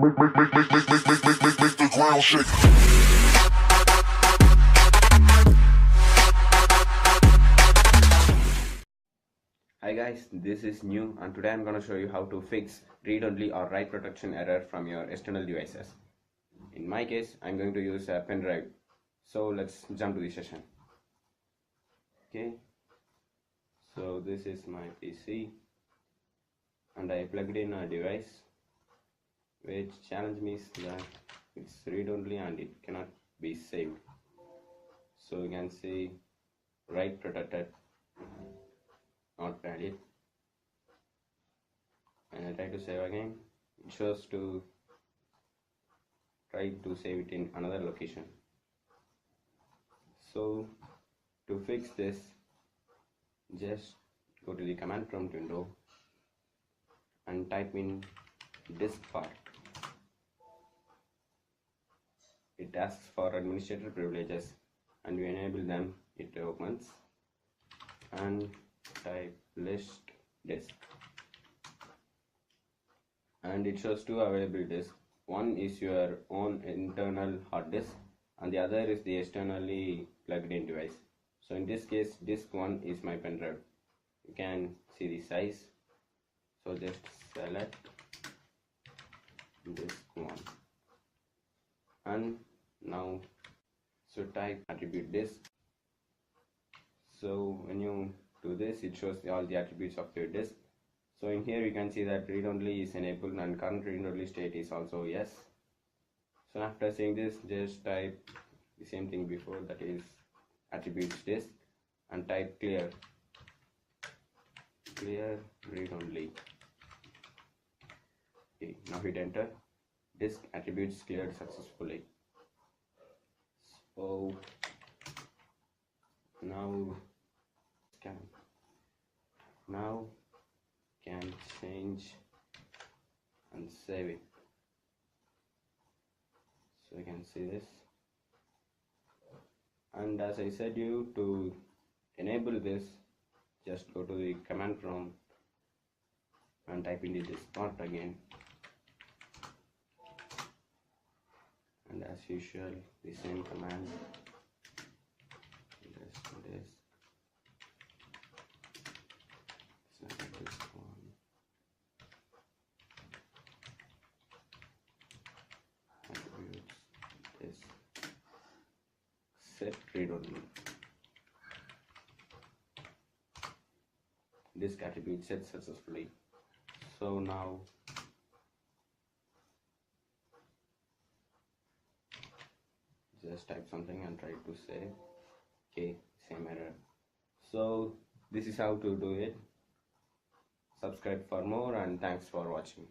Make the ground shake. Hi guys, this is New and today I'm going to show you how to fix read-only or write protection error from your external devices. In my case, I'm going to use a pen drive. So let's jump to the session. Okay, so this is my PC and I plugged in a device which challenged me that it's read-only and it cannot be saved. So you can see write protected, not valid. And I try to save again, it shows to try to save it in another location. So to fix this, just go to the command prompt window and type in disk part. It asks for administrator privileges and you enable them, it opens, and type list disk. And it shows two available disks. One is your own internal hard disk and the other is the externally plugged in device. So in this case, disk 1 is my pen drive. You can see the size. So just select disk 1 and now type attribute disk. So when you do this, it shows all the attributes of your disk. So in here you can see that read only is enabled and current read only state is also yes. So after saying this, just type the same thing before, that is attributes disk, and type clear read only. Okay, now hit enter. Disk attributes cleared successfully. So now can change and save it. So you can see this, and as I said you, to enable this, just go to the command prompt and type in the disk part again, and as usual the same command, disk select disk 1, attributes disk, set read only. Disk attribute set successfully. So now just type something and try to save. Okay, same error. So this is how to do it. Subscribe for more and thanks for watching.